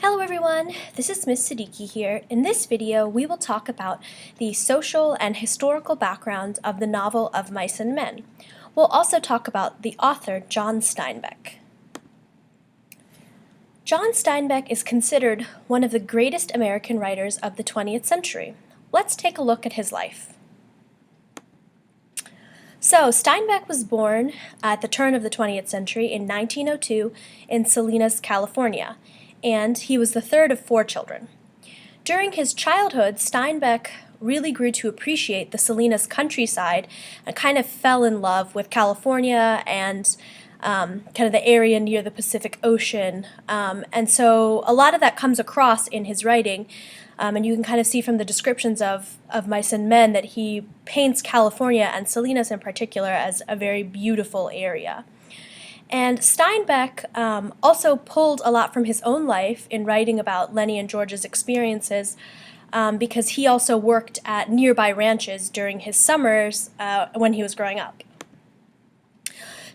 Hello everyone, this is Ms. Siddiqui here. In this video, we will talk about the social and historical background of the novel Of Mice and Men. We'll also talk about the author, John Steinbeck. John Steinbeck is considered one of the greatest American writers of the 20th century. Let's take a look at his life. So, Steinbeck was born at the turn of the 20th century in 1902 in Salinas, California, and he was the third of 4 children. During his childhood, Steinbeck really grew to appreciate the Salinas countryside and kind of fell in love with California and kind of the area near the Pacific Ocean. And so a lot of that comes across in his writing, and you can kind of see from the descriptions of Mice and Men that he paints California and Salinas in particular as a very beautiful area. And Steinbeck also pulled a lot from his own life in writing about Lennie and George's experiences because he also worked at nearby ranches during his summers when he was growing up.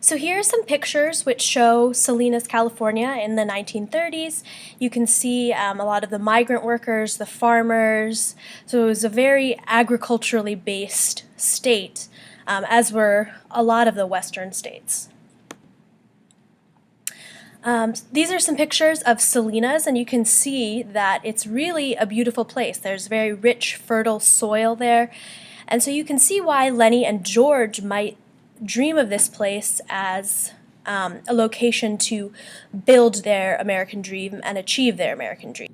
So here are some pictures which show Salinas, California in the 1930s. You can see a lot of the migrant workers, the farmers. So it was a very agriculturally based state, as were a lot of the western states. These are some pictures of Salinas, and you can see that it's really a beautiful place. There's very rich, fertile soil there, and so you can see why Lennie and George might dream of this place as a location to build their American dream and achieve their American dream.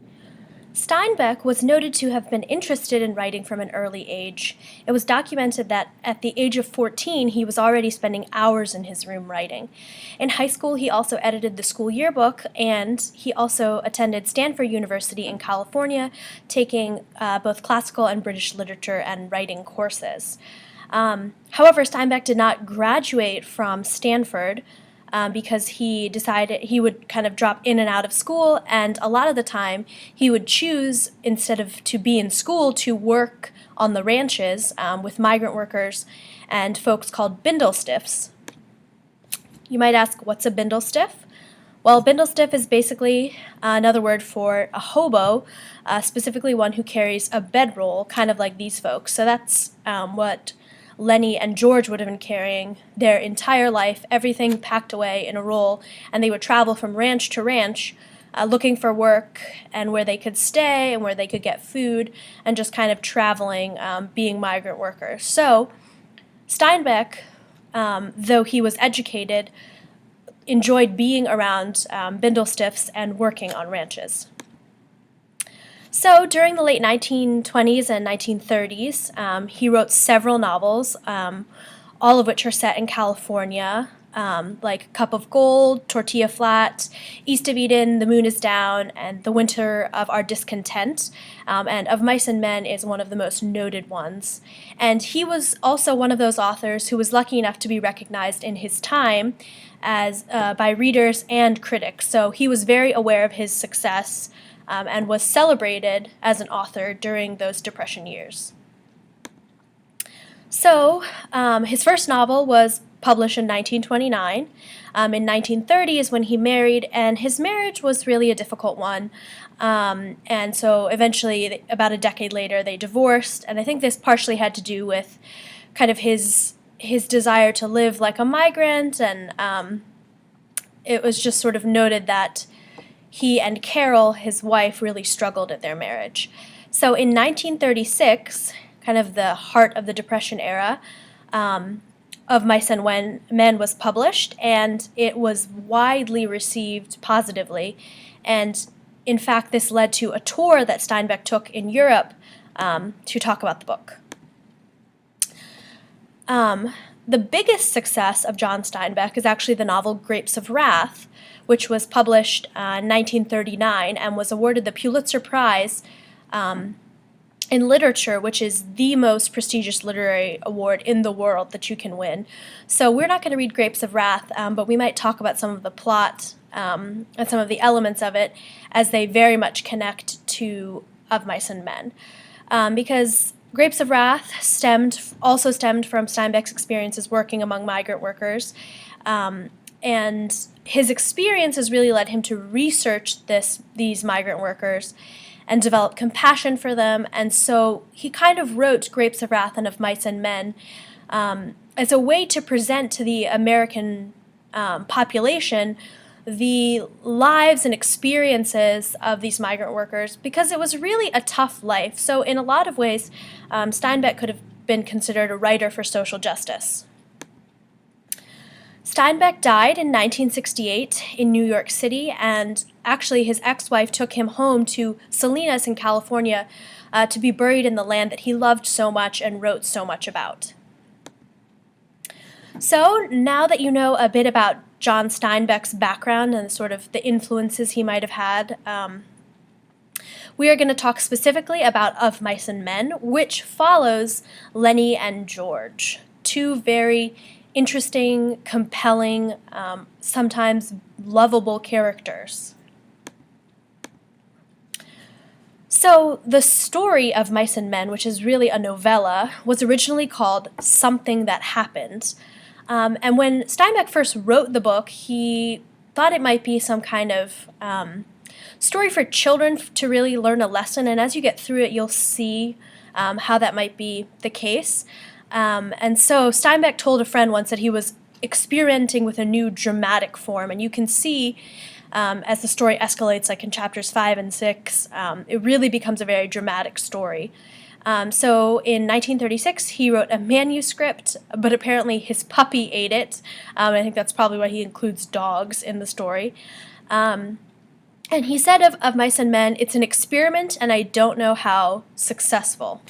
Steinbeck was noted to have been interested in writing from an early age. It was documented that at the age of 14, he was already spending hours in his room writing. In high school, he also edited the school yearbook, and he also attended Stanford University in California, taking both classical and British literature and writing courses. However, Steinbeck did not graduate from Stanford because he decided he would kind of drop in and out of school, and a lot of the time he would choose, instead of to be in school, to work on the ranches with migrant workers and folks called bindlestiffs. You might ask, what's a bindlestiff? Well, bindlestiff is basically another word for a hobo, specifically one who carries a bedroll, kind of like these folks. So that's what Lennie and George would have been carrying their entire life, everything packed away in a roll, and they would travel from ranch to ranch looking for work and where they could stay and where they could get food, and just kind of traveling, being migrant workers. So Steinbeck, though he was educated, enjoyed being around bindlestiffs and working on ranches. So during the late 1920s and 1930s, he wrote several novels, all of which are set in California, like Cup of Gold, Tortilla Flat, East of Eden, The Moon is Down, and The Winter of Our Discontent. And Of Mice and Men is one of the most noted ones. And he was also one of those authors who was lucky enough to be recognized in his time as by readers and critics. So he was very aware of his success and was celebrated as an author during those Depression years. So his first novel was published in 1929. In 1930 is when he married, and his marriage was really a difficult one. And so eventually, about a decade later, they divorced, and I think this partially had to do with kind of his desire to live like a migrant, and it was just sort of noted that he and Carol, his wife, really struggled at their marriage. So in 1936, kind of the heart of the Depression era, Of Mice and Men was published, and it was widely received positively. And in fact, this led to a tour that Steinbeck took in Europe to talk about the book. The biggest success of John Steinbeck is actually the novel Grapes of Wrath, which was published in 1939 and was awarded the Pulitzer Prize in literature, which is the most prestigious literary award in the world that you can win. So we're not going to read Grapes of Wrath, but we might talk about some of the plot and some of the elements of it as they very much connect to Of Mice and Men. Because Grapes of Wrath also stemmed from Steinbeck's experiences working among migrant workers, and his experience has really led him to research these migrant workers and develop compassion for them. And so he kind of wrote Grapes of Wrath and Of Mice and Men as a way to present to the American population the lives and experiences of these migrant workers, because it was really a tough life. So in a lot of ways, Steinbeck could have been considered a writer for social justice. Steinbeck died in 1968 in New York City, and actually his ex-wife took him home to Salinas in California to be buried in the land that he loved so much and wrote so much about. So now that you know a bit about John Steinbeck's background and sort of the influences he might have had, we are going to talk specifically about Of Mice and Men, which follows Lennie and George, two very interesting, compelling, sometimes lovable characters. So the story of Mice and Men, which is really a novella, was originally called Something That Happened. And when Steinbeck first wrote the book, he thought it might be some kind of story for children to really learn a lesson, and as you get through it, you'll see how that might be the case. And so Steinbeck told a friend once that he was experimenting with a new dramatic form, and you can see as the story escalates, like in chapters 5 and 6, it really becomes a very dramatic story. So in 1936, he wrote a manuscript, but apparently his puppy ate it. I think that's probably why he includes dogs in the story. And he said of Mice and Men, "It's an experiment, and I don't know how successful."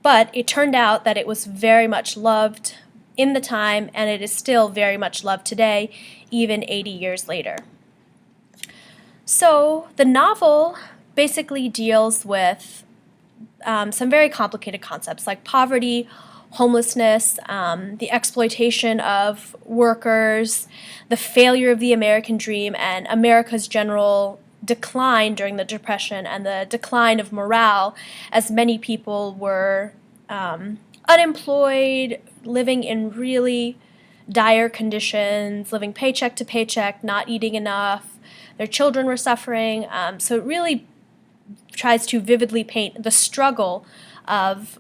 But it turned out that it was very much loved in the time, and it is still very much loved today, even 80 years later. So the novel basically deals with some very complicated concepts like poverty, homelessness, the exploitation of workers, the failure of the American dream, and America's general decline during the Depression and the decline of morale, as many people were unemployed, living in really dire conditions, living paycheck to paycheck, not eating enough. Their children were suffering. So it really tries to vividly paint the struggle of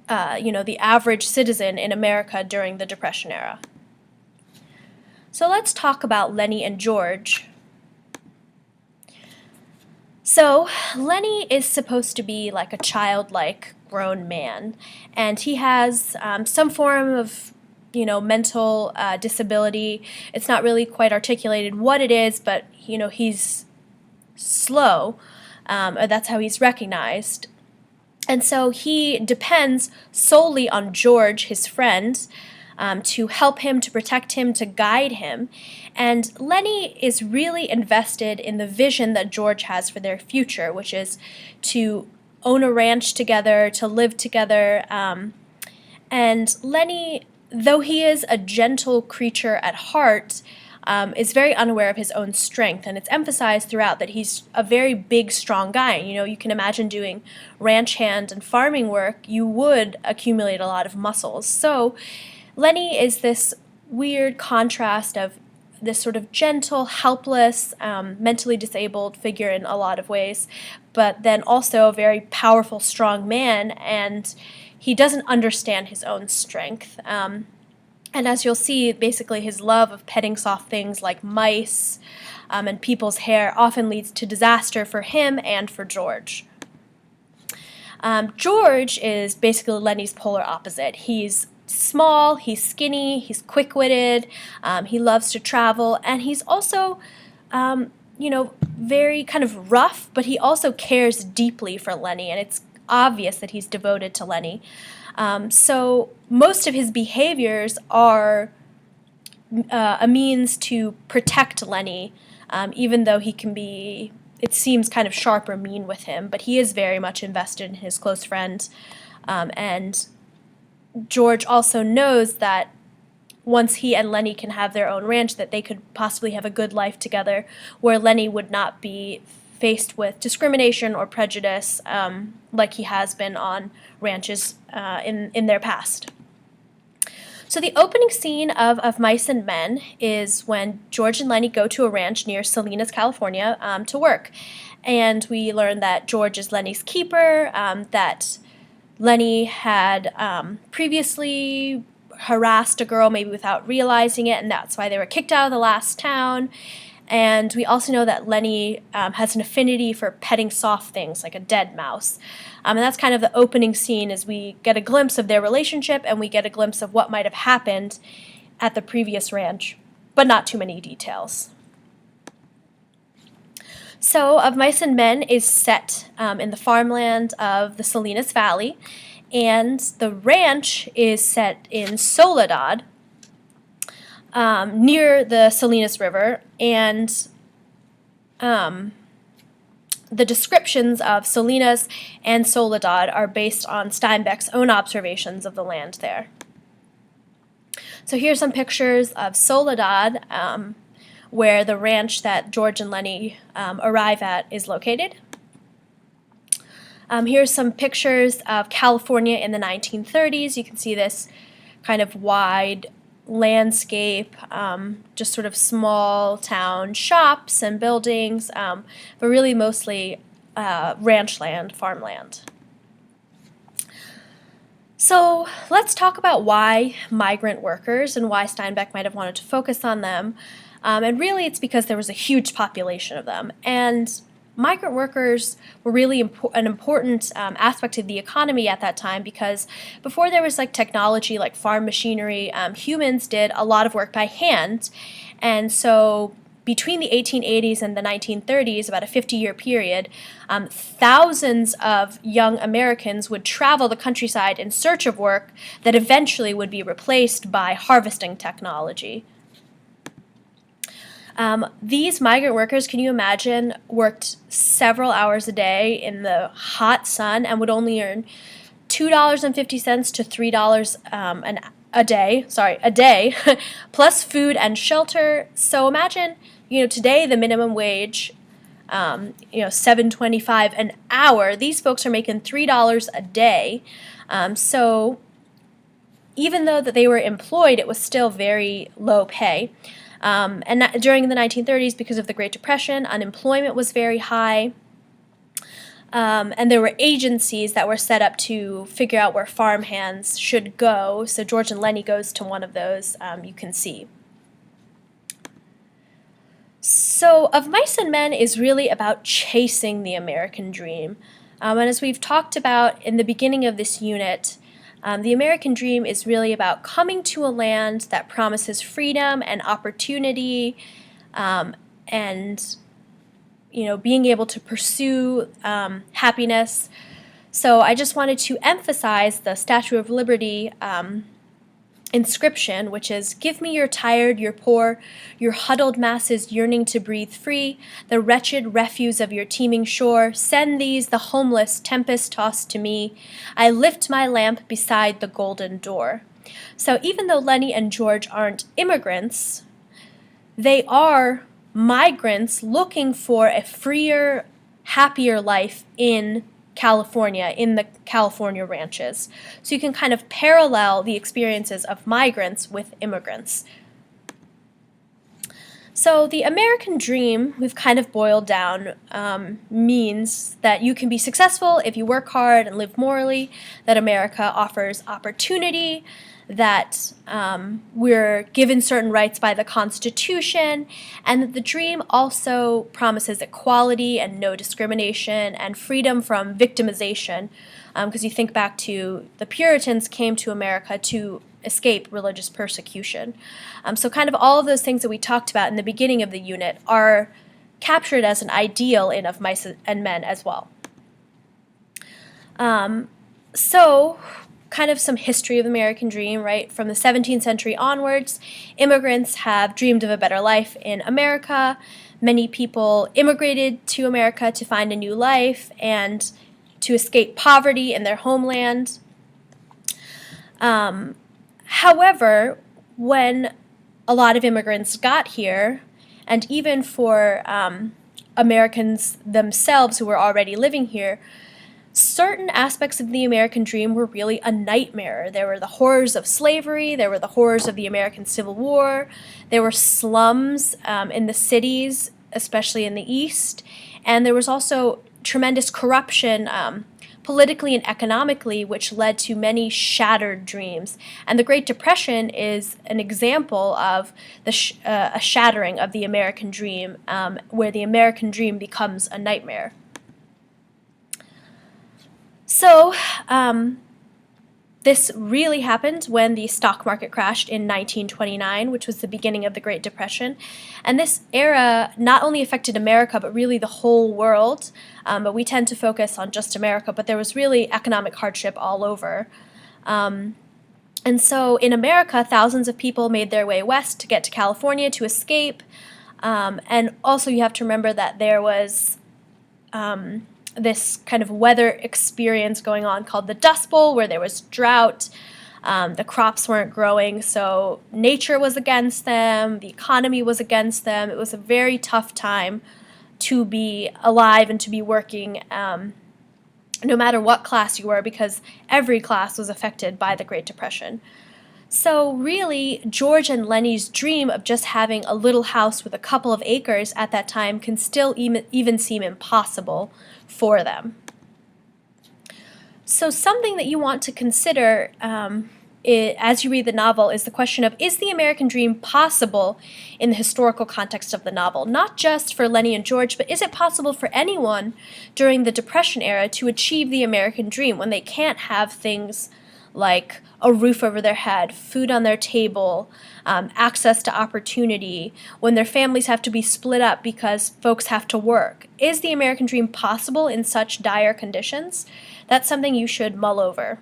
the average citizen in America during the Depression era. So let's talk about Lennie and George. So Lennie is supposed to be like a childlike grown man, and he has some form of mental disability. It's not really quite articulated what it is, but he's slow. That's how he's recognized. And so he depends solely on George, his friend, to help him, to protect him, to guide him. And Lennie is really invested in the vision that George has for their future, which is to own a ranch together, to live together. And Lennie, though he is a gentle creature at heart, is very unaware of his own strength, and it's emphasized throughout that he's a very big, strong guy. You can imagine doing ranch hand and farming work, you would accumulate a lot of muscles. So Lennie is this weird contrast of this sort of gentle, helpless, mentally disabled figure in a lot of ways, but then also a very powerful, strong man, and he doesn't understand his own strength. And as you'll see, basically his love of petting soft things like mice and people's hair often leads to disaster for him and for George. George is basically Lennie's polar opposite. He's small, he's skinny, he's quick-witted, he loves to travel, and he's also, very kind of rough, but he also cares deeply for Lennie, and it's obvious that he's devoted to Lennie. So most of his behaviors are a means to protect Lennie, even though he can be, it seems, kind of sharp or mean with him, but he is very much invested in his close friend. And George also knows that once he and Lennie can have their own ranch, that they could possibly have a good life together, where Lennie would not be faced with discrimination or prejudice like he has been on ranches in their past. So the opening scene of Mice and Men is when George and Lennie go to a ranch near Salinas, California, to work. And we learn that George is Lennie's keeper, that Lennie had previously harassed a girl, maybe without realizing it, and that's why they were kicked out of the last town. And we also know that Lennie has an affinity for petting soft things like a dead mouse. And that's kind of the opening scene, as we get a glimpse of their relationship and we get a glimpse of what might have happened at the previous ranch, but not too many details. So, Of Mice and Men is set in the farmland of the Salinas Valley, and the ranch is set in Soledad, near the Salinas River, and the descriptions of Salinas and Soledad are based on Steinbeck's own observations of the land there. So here's some pictures of Soledad, where the ranch that George and Lennie arrive at is located. Here's some pictures of California in the 1930s. You can see this kind of wide landscape, just sort of small town shops and buildings, but really mostly ranch land, farmland. So let's talk about why migrant workers and why Steinbeck might have wanted to focus on them. And really it's because there was a huge population of them. And migrant workers were really an important aspect of the economy at that time, because before there was like technology like farm machinery, humans did a lot of work by hand. And so between the 1880s and the 1930s, about a 50-year period, thousands of young Americans would travel the countryside in search of work that eventually would be replaced by harvesting technology. These migrant workers, can you imagine, worked several hours a day in the hot sun and would only earn $2.50 to $3 a day, plus food and shelter. So imagine, today the minimum wage, $7.25 an hour. These folks are making $3 a day. So even though that they were employed, it was still very low pay. And during the 1930s, because of the Great Depression, unemployment was very high, and there were agencies that were set up to figure out where farmhands should go. So George and Lennie goes to one of those, you can see. So Of Mice and Men is really about chasing the American dream. And as we've talked about in the beginning of this unit, the American dream is really about coming to a land that promises freedom and opportunity, and being able to pursue happiness. So I just wanted to emphasize the Statue of Liberty inscription, which is, "Give me your tired, your poor, your huddled masses yearning to breathe free, the wretched refuse of your teeming shore. Send these, the homeless, tempest-tossed to me. I lift my lamp beside the golden door." So even though Lennie and George aren't immigrants, they are migrants looking for a freer, happier life in California, in the California ranches. So you can kind of parallel the experiences of migrants with immigrants. So the American dream, we've kind of boiled down, means that you can be successful if you work hard and live morally, that America offers opportunity, that we're given certain rights by the Constitution, and that the dream also promises equality and no discrimination and freedom from victimization, because you think back to the Puritans came to America to escape religious persecution. So kind of all of those things that we talked about in the beginning of the unit are captured as an ideal in Of Mice and Men as well. So kind of some history of the American dream, right? From the 17th century onwards, immigrants have dreamed of a better life in America. Many people immigrated to America to find a new life and to escape poverty in their homeland. However, when a lot of immigrants got here, and even for Americans themselves who were already living here, certain aspects of the American dream were really a nightmare. There were the horrors of slavery, there were the horrors of the American Civil War, there were slums in the cities, especially in the East, and there was also tremendous corruption politically and economically, which led to many shattered dreams. And the Great Depression is an example of a shattering of the American dream, where the American dream becomes a nightmare. So, this really happened when the stock market crashed in 1929, which was the beginning of the Great Depression. And this era not only affected America, but really the whole world. But we tend to focus on just America, but there was really economic hardship all over. And so in America, thousands of people made their way west to get to California to escape. And also you have to remember that there was this kind of weather experience going on called the Dust Bowl, where there was drought, the crops weren't growing, so nature was against them, the economy was against them. It was a very tough time to be alive and to be working, no matter what class you were, because every class was affected by the Great Depression. So really, George and Lennie's dream of just having a little house with a couple of acres at that time can still even seem impossible for them. So something that you want to consider as you read the novel is the question of, is the American dream possible in the historical context of the novel? Not just for Lennie and George, but is it possible for anyone during the Depression era to achieve the American dream when they can't have things like a roof over their head, food on their table, access to opportunity, when their families have to be split up because folks have to work? Is the American dream possible in such dire conditions? That's something you should mull over.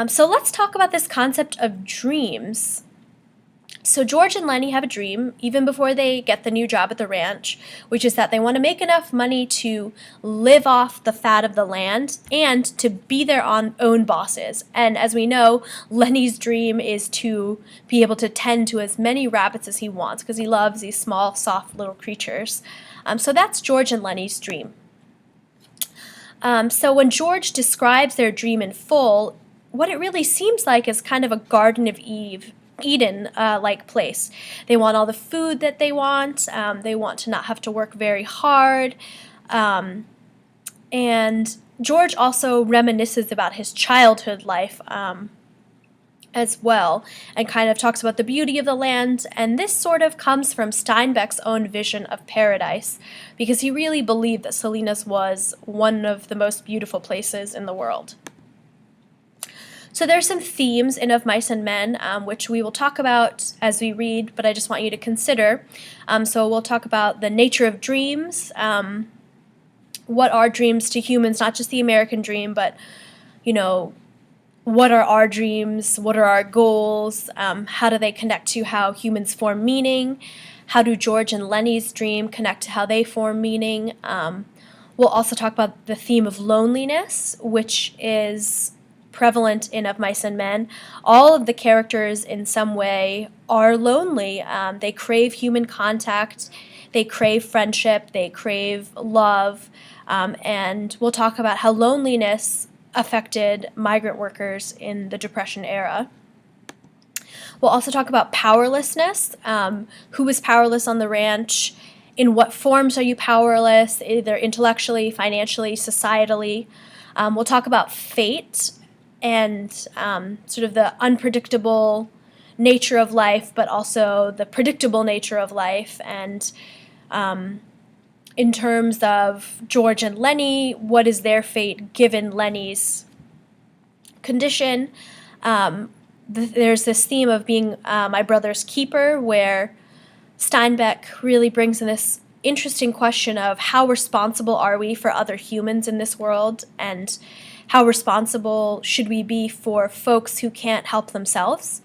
So let's talk about this concept of dreams. So George and Lennie have a dream, even before they get the new job at the ranch, which is that they want to make enough money to live off the fat of the land and to be their own bosses. And as we know, Lennie's dream is to be able to tend to as many rabbits as he wants, because he loves these small, soft little creatures. So that's George and Lennie's dream. So when George describes their dream in full, what it really seems like is kind of a Garden of Eden-like place. They want all the food that they want. They want to not have to work very hard. And George also reminisces about his childhood life as well, and kind of talks about the beauty of the land. And this sort of comes from Steinbeck's own vision of paradise, because he really believed that Salinas was one of the most beautiful places in the world. So there's some themes in Of Mice and Men, which we will talk about as we read, but I just want you to consider. So we'll talk about the nature of dreams, what are dreams to humans, not just the American dream, but, what are our dreams, what are our goals, how do they connect to how humans form meaning, how do George and Lennie's dream connect to how they form meaning. We'll also talk about the theme of loneliness, which is prevalent in Of Mice and Men. All of the characters in some way are lonely. They crave human contact, they crave friendship, they crave love, and we'll talk about how loneliness affected migrant workers in the Depression era. We'll also talk about powerlessness. Who is powerless on the ranch? In what forms are you powerless, either intellectually, financially, societally? We'll talk about fate and sort of the unpredictable nature of life, but also the predictable nature of life. And in terms of George and Lennie, what is their fate given Lennie's condition? There's this theme of being my brother's keeper, where Steinbeck really brings in this interesting question of how responsible are we for other humans in this world, and how responsible should we be for folks who can't help themselves.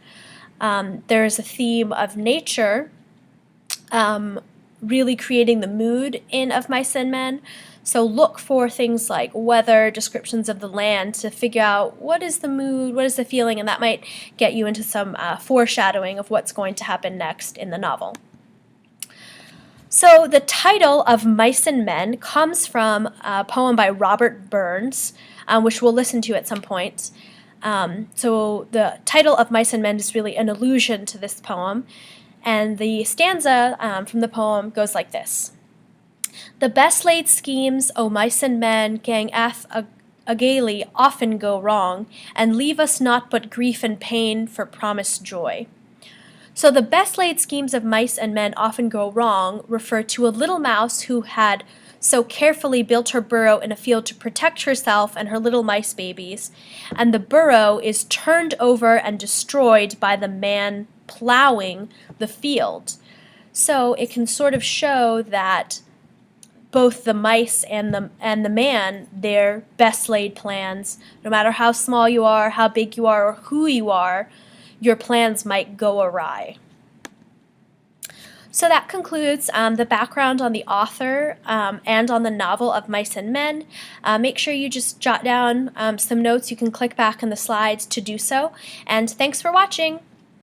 There's a theme of nature really creating the mood in Of Mice and Men. So look for things like weather, descriptions of the land, to figure out what is the mood, what is the feeling, and that might get you into some foreshadowing of what's going to happen next in the novel. So the title of Mice and Men comes from a poem by Robert Burns, which we'll listen to at some point. So the title of Mice and Men is really an allusion to this poem, and the stanza from the poem goes like this. The best laid schemes, O mice and men, gang gaily often go wrong, and leave us naught but grief and pain for promised joy. So the best laid schemes of mice and men often go wrong refer to a little mouse who had so carefully built her burrow in a field to protect herself and her little mice babies, and the burrow is turned over and destroyed by the man plowing the field. So it can sort of show that both the mice and the man, their best laid plans, no matter how small you are, how big you are, or who you are, your plans might go awry. So that concludes the background on the author and on the novel of Mice and Men. Make sure you just jot down some notes. You can click back in the slides to do so. And thanks for watching.